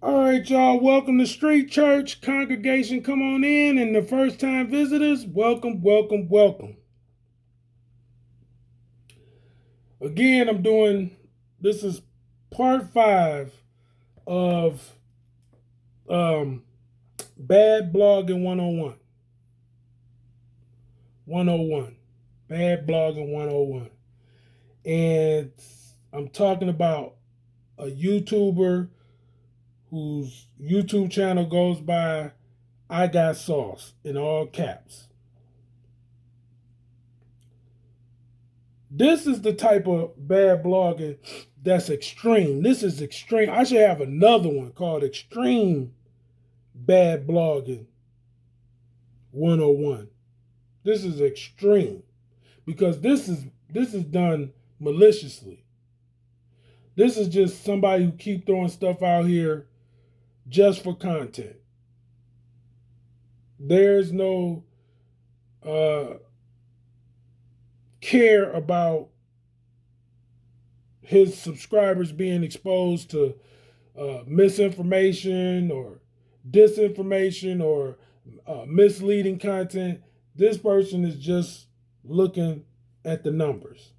All right, y'all. Welcome to Street Church. Congregation, come on in. And the first time visitors, welcome, welcome, welcome. Again, this is part 5 of Bad Blogging 101. 101. Bad Blogging 101. And I'm talking about a YouTuber whose YouTube channel goes by IGOT Sauce in all caps. This is the type of bad blogging that's extreme. This is extreme. I should have another one called Extreme Bad Blogging 101. This is extreme because this is done maliciously. This is just somebody who keep throwing stuff out here just for content. There's no care about his subscribers being exposed to misinformation or disinformation or misleading content. This person is just looking at the numbers.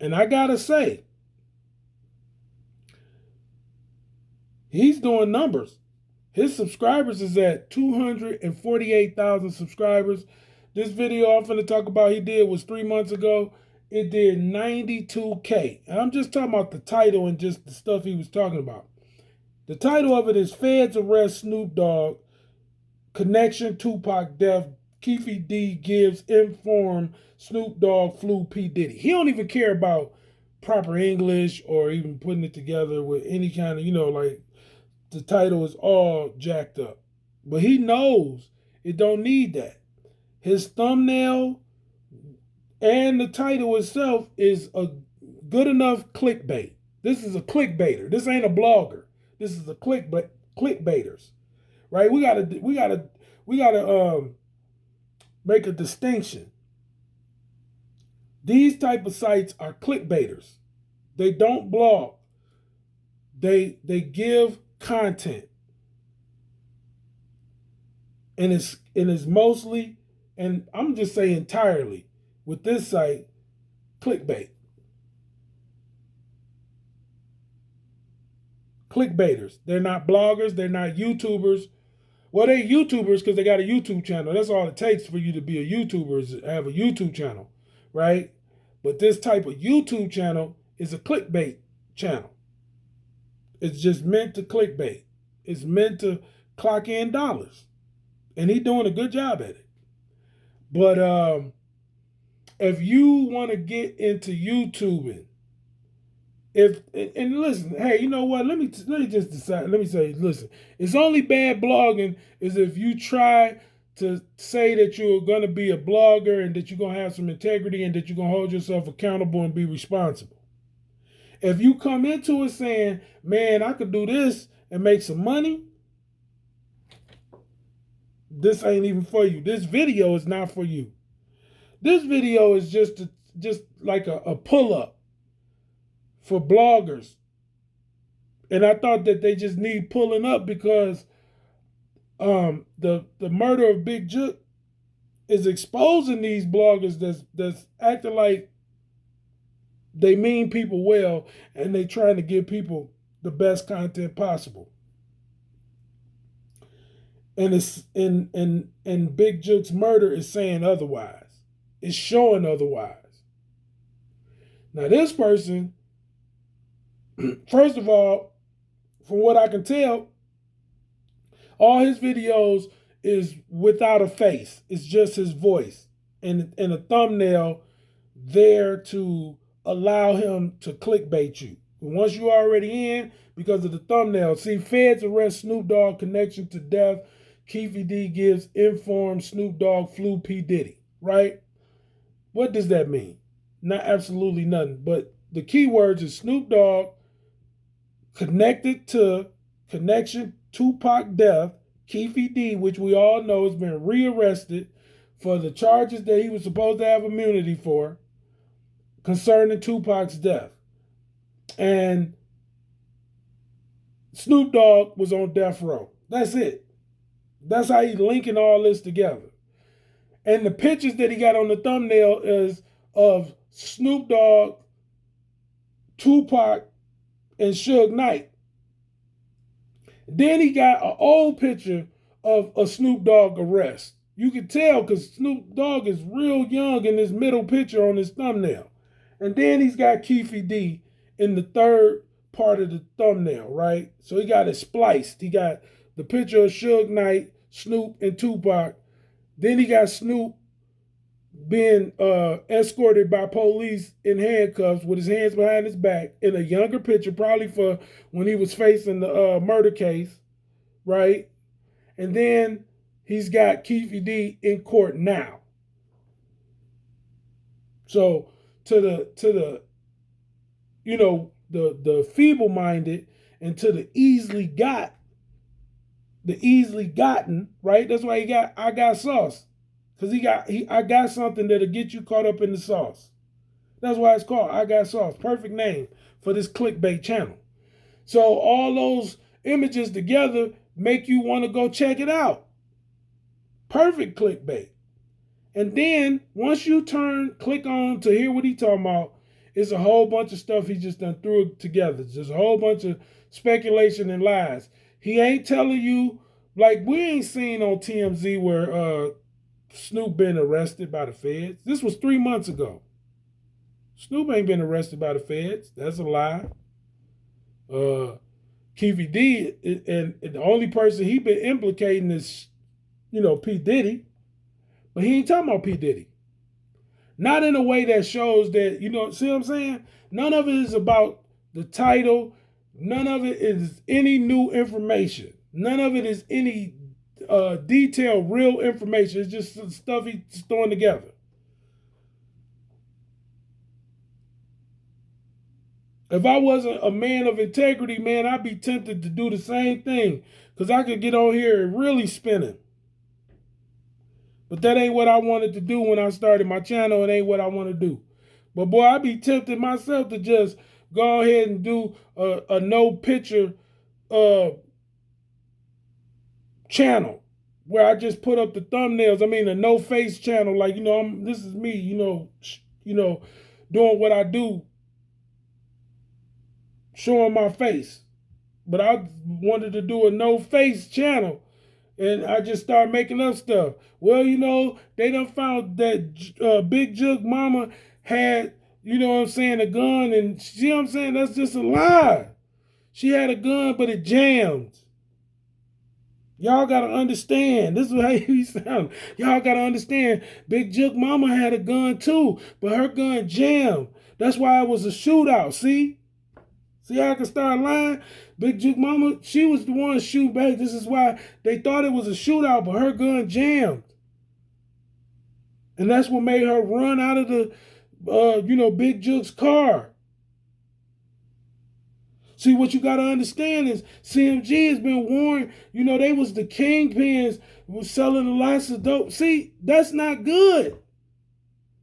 And I gotta say, he's doing numbers. His subscribers is at 248,000 subscribers. This video I'm going to talk about he did was 3 months ago. It did 92K. And I'm just talking about the title and just the stuff he was talking about. The title of it is Feds Arrest Snoop Dogg, Connection Tupac Death, Keefe D gives inform Snoop Dogg flew P. Diddy. He don't even care about proper English or even putting it together with any kind of, like the title is all jacked up. But he knows it don't need that. His thumbnail and the title itself is a good enough clickbait. This is a clickbaiter. This ain't a blogger. This is a clickbaiters. Right? We gotta make a distinction. These type of sites are clickbaiters. They don't blog. They give content. And it's mostly, and I'm just saying entirely, with this site, clickbait. Clickbaiters. They're not bloggers. They're not YouTubers. Well, they're YouTubers because they got a YouTube channel. That's all it takes for you to be a YouTuber is to have a YouTube channel, right? But this type of YouTube channel is a clickbait channel. It's just meant to clickbait. It's meant to clock in dollars. And he's doing a good job at it. But if you want to get into YouTubing, and listen, hey, you know what? Let me just decide. Let me say, listen, it's only bad blogging is if you try to say that you're going to be a blogger and that you're going to have some integrity and that you're going to hold yourself accountable and be responsible. If you come into it saying, man, I could do this and make some money, this ain't even for you. This video is not for you. This video is just like a pull-up for bloggers. And I thought that they just need pulling up because the murder of Big Jook is exposing these bloggers that's acting like they mean people well and they trying to give people the best content possible. And it's and Big Jook's murder is saying otherwise. It's showing otherwise. Now this person, first of all, from what I can tell, all his videos is without a face. It's just his voice and a thumbnail there to allow him to clickbait you. Once you're already in, because of the thumbnail, see, Feds arrest Snoop Dogg connection to death. Keefe D gives informed Snoop Dogg flew P. Diddy, right? What does that mean? Not absolutely nothing. But the key words is Snoop Dogg connected to connection Tupac death. Keefe D, which we all know has been rearrested for the charges that he was supposed to have immunity for concerning Tupac's death. And Snoop Dogg was on death row. That's it. That's how he's linking all this together. And the pictures that he got on the thumbnail is of Snoop Dogg, Tupac, and Suge Knight. Then he got an old picture of a Snoop Dogg arrest. You can tell because Snoop Dogg is real young in this middle picture on his thumbnail. And then he's got Keefy D in the third part of the thumbnail, right? So he got it spliced. He got the picture of Suge Knight, Snoop, and Tupac. Then he got Snoop being escorted by police in handcuffs with his hands behind his back in a younger picture, probably for when he was facing the murder case, right? And then he's got Keefy D in court now. So to the you know the feeble-minded and to the easily gotten, right? That's why he got I got sauce. Because I got something that'll get you caught up in the sauce. That's why it's called I Got Sauce. Perfect name for this clickbait channel. So all those images together make you want to go check it out. Perfect clickbait. And then once you click on to hear what he talking about, it's a whole bunch of stuff he just done threw together. Just a whole bunch of speculation and lies. He ain't telling you, like we ain't seen on TMZ where Snoop been arrested by the feds. This was 3 months ago. Snoop ain't been arrested by the feds. That's a lie. Keefy D, and the only person he been implicating is, P. Diddy. But he ain't talking about P. Diddy. Not in a way that shows that, see what I'm saying? None of it is about the title. None of it is any new information. None of it is any detailed, real information. It's just stuff he's throwing together. If I wasn't a man of integrity, man, I'd be tempted to do the same thing because I could get on here and really spin it. But that ain't what I wanted to do when I started my channel. It ain't what I want to do. But boy, I'd be tempted myself to just go ahead and do a no picture channel where I just put up the thumbnails. I mean, a no face channel. Like, this is me, doing what I do, showing my face. But I wanted to do a no face channel. And I just started making up stuff. Well, they done found that Big Jug Mama had, a gun. And see what I'm saying? That's just a lie. She had a gun, but it jammed. Y'all got to understand. This is how he sound. Y'all got to understand. Big Jug Mama had a gun too, but her gun jammed. That's why it was a shootout. See how I can start lying? Big Jug Mama, she was the one shoot back. This is why they thought it was a shootout, but her gun jammed. And that's what made her run out of the, Big Jug's car. See, what you got to understand is CMG has been warned, they was the kingpins, was selling the lots of dope. See, that's not good.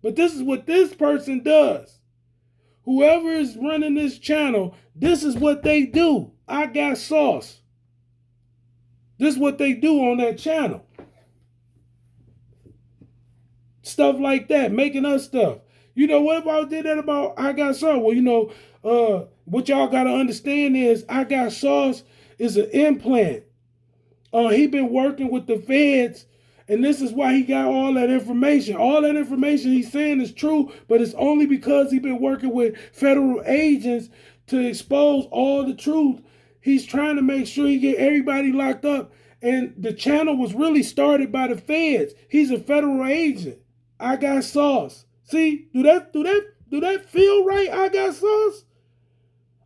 But this is what this person does. Whoever is running this channel, this is what they do. I got sauce. This is what they do on that channel. Stuff like that, making us stuff. What if I did that about I got sauce? Well, what y'all got to understand is I got sauce is an implant. He been working with the feds, and this is why he got all that information. All that information he's saying is true, but it's only because he's been working with federal agents to expose all the truth. He's trying to make sure he get everybody locked up. And the channel was really started by the feds. He's a federal agent. I got sauce. See, do that feel right? I got sauce.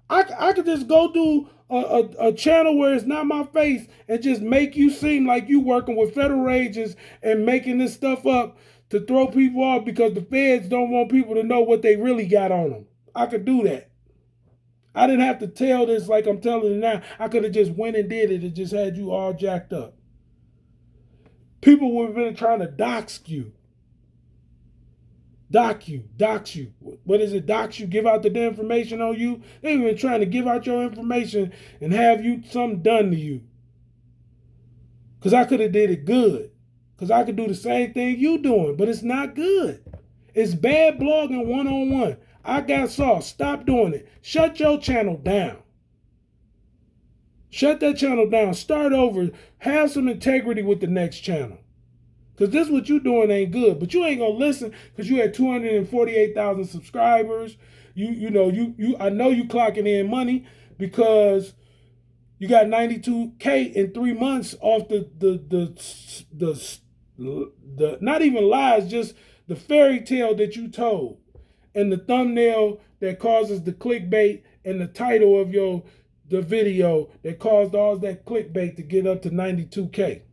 I could just go do a channel where it's not my face and just make you seem like you working with federal agents and making this stuff up to throw people off because the feds don't want people to know what they really got on them. I could do that. I didn't have to tell this like I'm telling you now. I could have just went and did it and just had you all jacked up. People would have been trying to dox you. dox you. What is it? Dox you, give out the information on you. They even trying to give out your information and have you something done to you. Because I could have did it good. Because I could do the same thing you doing, but it's not good. It's bad blogging one-on-one. I got sauce. Stop doing it. Shut your channel down. Shut that channel down. Start over. Have some integrity with the next channel. Because this what you doing ain't good. But you ain't going to listen because you had 248,000 subscribers. I know you clocking in money because you got 92K in 3 months off the not even lies, just the fairy tale that you told. And the thumbnail that causes the clickbait and the title of the video that caused all that clickbait to get up to 92K.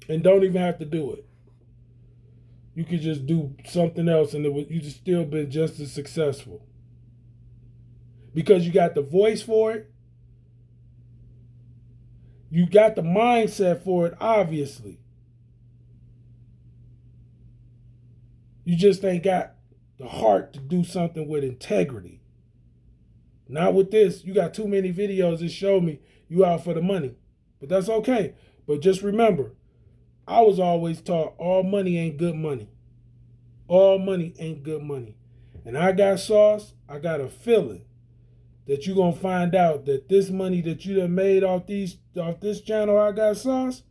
And don't even have to do it. You could just do something else and you just still been just as successful. Because you got the voice for it. You got the mindset for it, obviously. You just ain't got the heart to do something with integrity. Not with this. You got too many videos that show me you out for the money. But that's okay. But just remember, I was always taught all money ain't good money. All money ain't good money. And I got sauce. I got a feeling that you're going to find out that this money that you done made off this channel, I got sauce,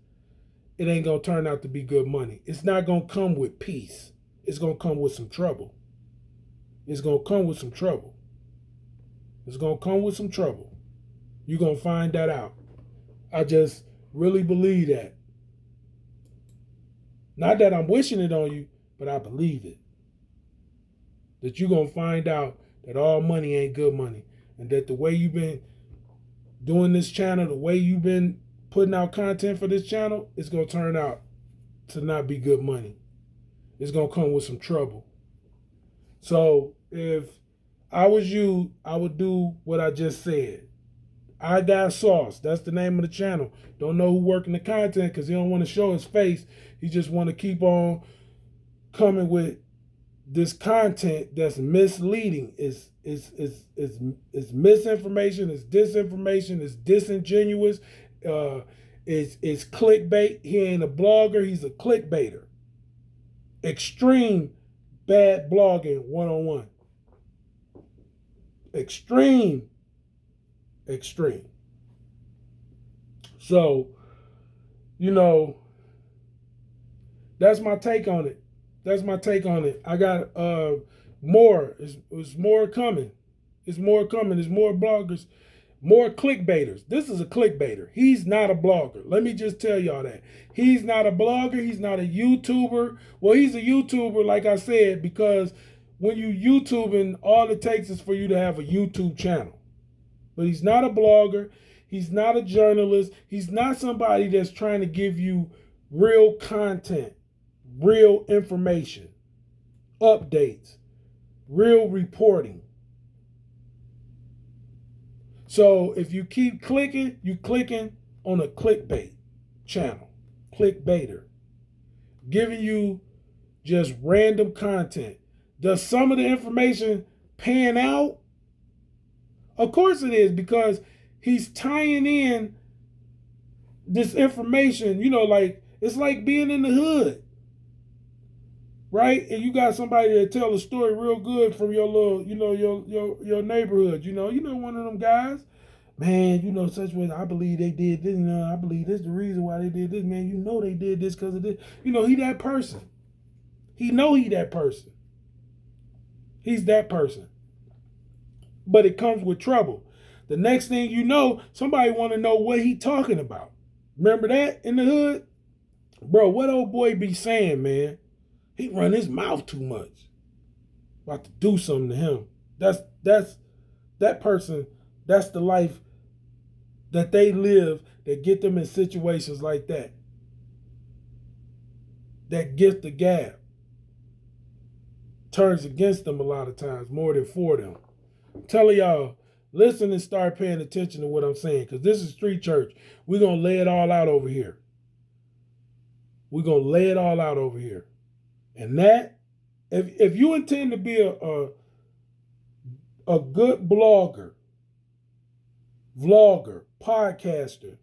it ain't going to turn out to be good money. It's not going to come with peace. It's going to come with some trouble. It's going to come with some trouble. It's going to come with some trouble. You're going to find that out. I just really believe that. Not that I'm wishing it on you, but I believe it. That you're going to find out that all money ain't good money. And that the way you've been doing this channel, the way you've been putting out content for this channel, it's going to turn out to not be good money. It's going to come with some trouble. So if I was you, I would do what I just said. I Got Sauce. That's the name of the channel. Don't know who working the content because he don't want to show his face. He just want to keep on coming with this content that's misleading. It's misinformation. It's disinformation. It's disingenuous. It's clickbait. He ain't a blogger. He's a clickbaiter. Extreme bad blogging one-on-one. Extreme. So, that's my take on it. I got more. It's more coming. It's more coming. There's more bloggers, more clickbaiters. This is a clickbaiter. He's not a blogger. Let me just tell y'all that. He's not a blogger. He's not a YouTuber. Well, he's a YouTuber, like I said, because when you YouTubing, all it takes is for you to have a YouTube channel. But he's not a blogger. He's not a journalist. He's not somebody that's trying to give you real content, real information, updates, real reporting. So if you keep clicking, you're clicking on a clickbait channel, clickbaiter, giving you just random content. Does some of the information pan out? Of course it is, because he's tying in this information, like it's like being in the hood, right? And you got somebody that tell a story real good from your little, your neighborhood. You know one of them guys, man. Such was I believe they did this. I believe this the reason why they did this, man. They did this because of this. He that person. He that person. He's that person. But it comes with trouble. The next thing you know, somebody want to know what he talking about. Remember that in the hood? Bro, what old boy be saying, man? He run his mouth too much. About to do something to him. That's that person, that's the life that they live that get them in situations like that. That gift the gab turns against them a lot of times, more than for them. I'm telling y'all, listen and start paying attention to what I'm saying, because this is street church. We're going to lay it all out over here. And that If you intend to be a good blogger, vlogger, podcaster,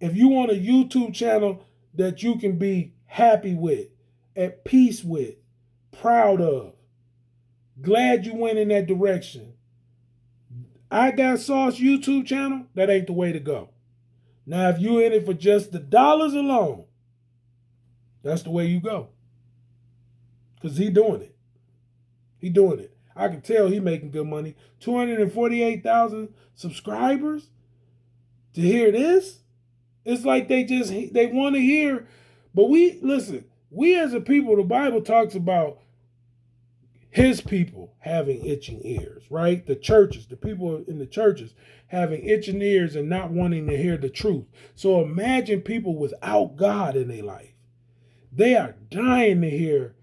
if you want a YouTube channel that you can be happy with, at peace with, proud of, glad you went in that direction, I Got Sauce YouTube channel, that ain't the way to go. Now, if you're in it for just the dollars alone, that's the way you go. Because he doing it. He doing it. I can tell he making good money. 248,000 subscribers to hear this? It's like they want to hear. But we as a people, the Bible talks about his people having itching ears, right? The churches, the people in the churches having itching ears and not wanting to hear the truth. So imagine people without God in their life. They are dying to hear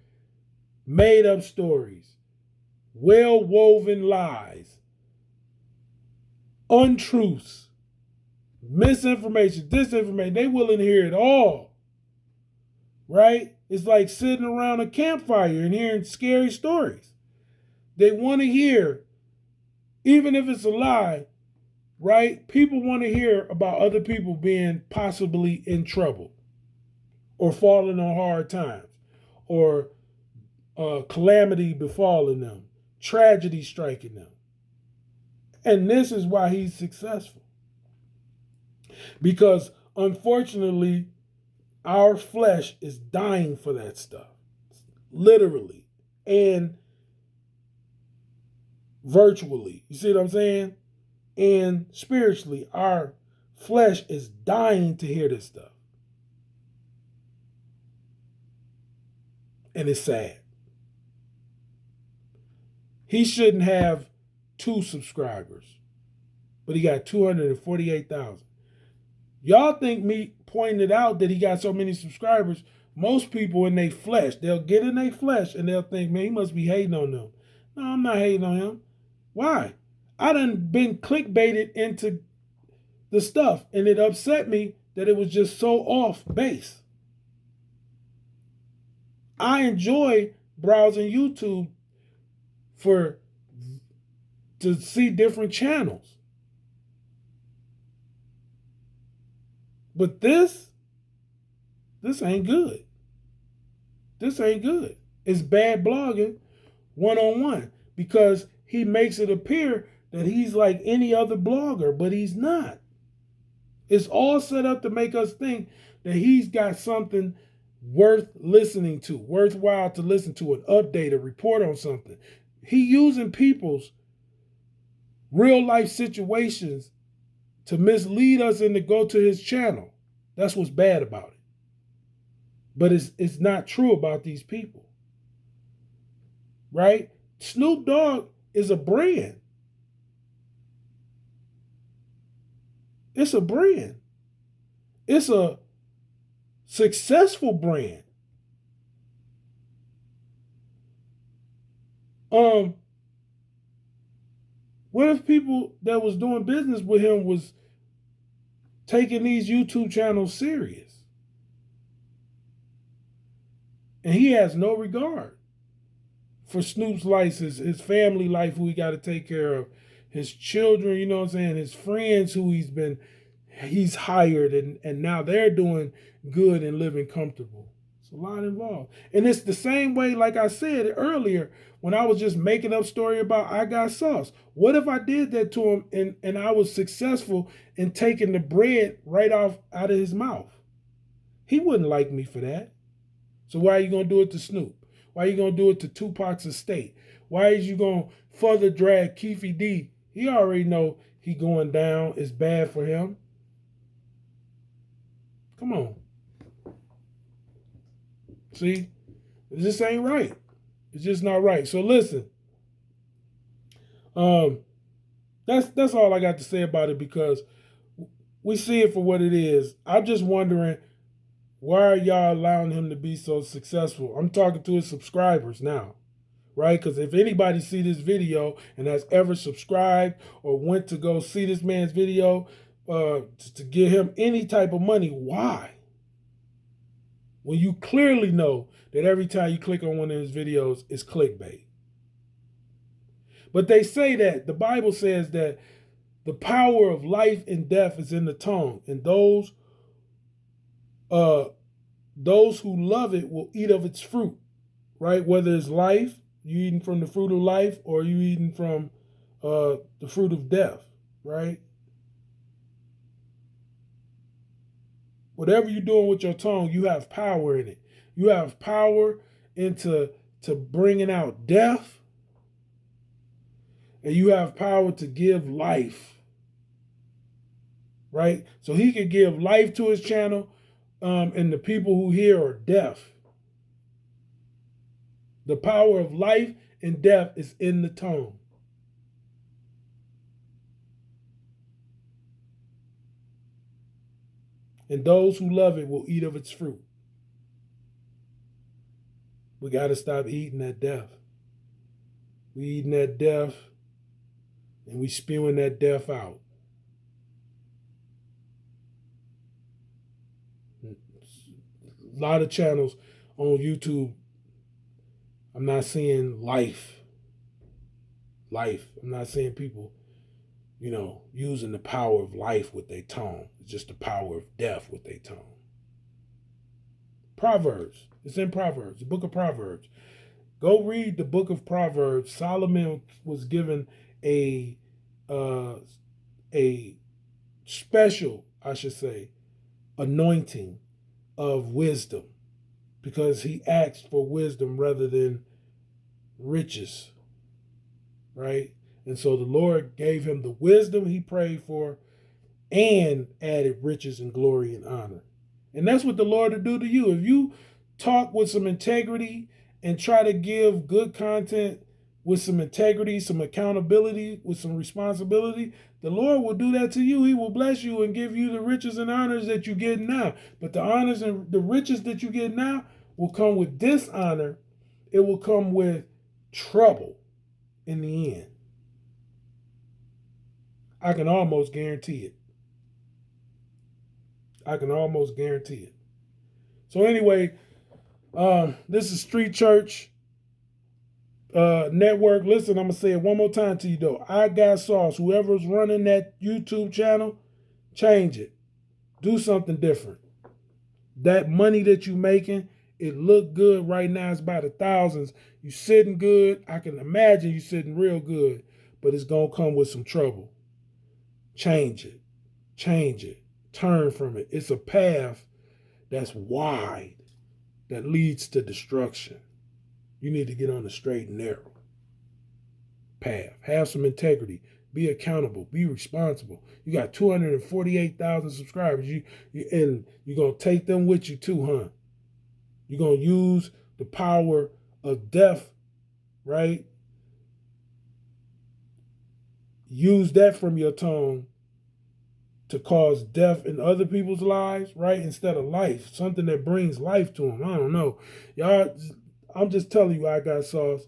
made up stories, well-woven lies, untruths, misinformation, disinformation. They willing to hear it all, right? It's like sitting around a campfire and hearing scary stories. They want to hear, even if it's a lie, right? People want to hear about other people being possibly in trouble or falling on hard times or calamity befalling them, tragedy striking them. And this is why he's successful. Because unfortunately, our flesh is dying for that stuff, literally and virtually. You see what I'm saying? And spiritually, our flesh is dying to hear this stuff. And it's sad. He shouldn't have 2 subscribers, but he got 248,000. Y'all think me pointing out that he got so many subscribers, most people in their flesh, they'll get in their flesh and they'll think, man, he must be hating on them. No, I'm not hating on him. Why? I done been clickbaited into the stuff, and it upset me that it was just so off base. I enjoy browsing YouTube to see different channels. But this ain't good. This ain't good. It's bad blogging one-on-one because he makes it appear that he's like any other blogger, but he's not. It's all set up to make us think that he's got something worth listening to, worthwhile to listen to, an update, a report on something. He using people's real life situations to mislead us and to go to his channel. That's what's bad about it. But it's not true about these people. Right? Snoop Dogg is a brand. It's a brand. It's a successful brand. What if people that was doing business with him was taking these YouTube channels serious? And he has no regard for Snoop's life, his family life, who he got to take care of, his children, you know what I'm saying, his friends who he's hired, and now they're doing good and living comfortable. It's a lot involved. And it's the same way, like I said earlier, when I was just making up story about I Got Sauce. What if I did that to him and I was successful in taking the bread right out of his mouth? He wouldn't like me for that. So why are you going to do it to Snoop? Why are you going to do it to Tupac's estate? Why is you going to further drag Keefy D? He already know he going down. It's bad for him. Come on. See? This ain't right. It's just not right. So listen. That's all I got to say about it, because we see it for what it is. I'm just wondering, why are y'all allowing him to be so successful? I'm talking to his subscribers now, right? Because if anybody see this video and has ever subscribed or went to go see this man's video to give him any type of money, why? when you clearly know that every time you click on one of his videos, it's clickbait. But they say that the Bible says that the power of life and death is in the tongue, and those who love it will eat of its fruit, right? Whether it's life, you eating from the fruit of life, or you eating from the fruit of death, right? Whatever you're doing with your tongue, you have power in it. You have power into bringing out death, and you have power to give life, right? So he can give life to his channel, and the people who hear are deaf. The power of life and death is in the tongue. And those who love it will eat of its fruit. We got to stop eating that death. We eating that death, and we spewing that death out. A lot of channels on YouTube, I'm not seeing life. I'm not seeing people, using the power of life with their tongue. It's just the power of death with their tongue. Proverbs. It's in Proverbs, the book of Proverbs. Go read the book of Proverbs. Solomon was given a special, I should say, anointing of wisdom, because he asked for wisdom rather than riches, right? And so the Lord gave him the wisdom he prayed for and added riches and glory and honor. And that's what the Lord will do to you. If you talk with some integrity and try to give good content with some integrity, some accountability, with some responsibility, the Lord will do that to you. He will bless you and give you the riches and honors that you get now. But the honors and the riches that you get now will come with dishonor. It will come with trouble in the end. I can almost guarantee it. I can almost guarantee it. So anyway, this is Street Church Network. Listen, I'm going to say it one more time to you, though. I Got Sauce. Whoever's running that YouTube channel, change it. Do something different. That money that you making, it look good right now. It's by the thousands. You sitting good. I can imagine you sitting real good, but it's going to come with some trouble. Change it. Change it. Turn from it. It's a path that's wide that leads to destruction. You need to get on the straight and narrow path. Have some integrity. Be accountable. Be responsible. You got 248,000 subscribers. And you're going to take them with you too, huh? You're going to use the power of death, right? Use that from your tongue to cause death in other people's lives, right? Instead of life, something that brings life to them. I don't know. Y'all, I'm just telling you, I Got Sauce.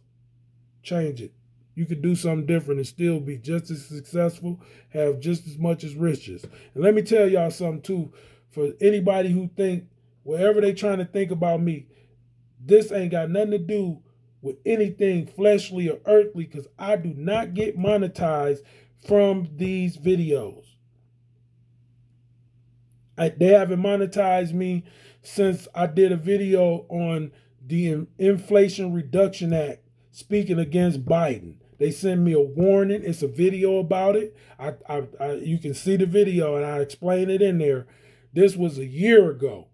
Change it. You could do something different and still be just as successful, have just as much as riches. And let me tell y'all something too, for anybody who think, whatever they trying to think about me, this ain't got nothing to do with anything fleshly or earthly, because I do not get monetized from these videos. They haven't monetized me since I did a video on the Inflation Reduction Act speaking against Biden. They sent me a warning. It's a video about it. You can see the video, and I explain it in there. This was a year ago.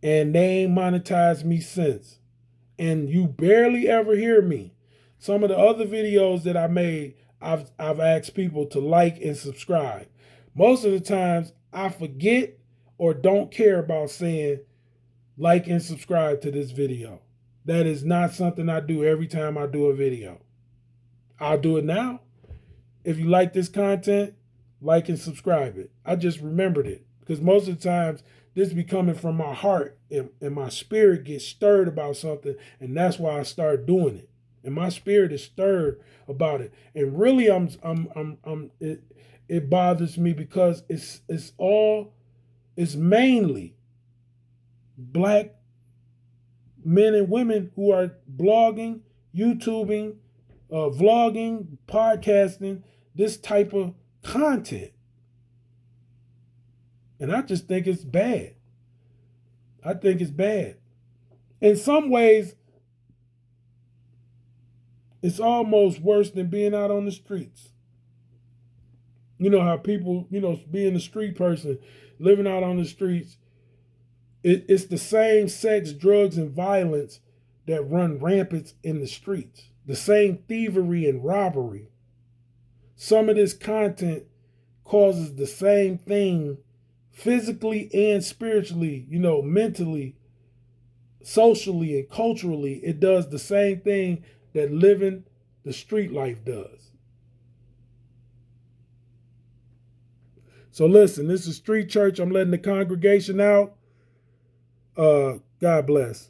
And they ain't monetized me since. And you barely ever hear me. Some of the other videos that I made, I've asked people to like and subscribe. Most of the times, I forget or don't care about saying like and subscribe to this video. That is not something I do every time I do a video. I'll do it now. If you like this content, like and subscribe it. I just remembered it, because most of the times this be coming from my heart, and my spirit gets stirred about something, and that's why I start doing it. And my spirit is stirred about it. And really, it bothers me because it's all It's mainly black men and women who are blogging, YouTubing, vlogging, podcasting, this type of content. And I just think it's bad. I think it's bad. In some ways, it's almost worse than being out on the streets. You know how people, being a street person, living out on the streets, it's the same sex, drugs, and violence that run rampant in the streets. The same thievery and robbery. Some of this content causes the same thing physically and spiritually, mentally, socially, and culturally. It does the same thing that living the street life does. So listen, this is Street Church. I'm letting the congregation out. God bless.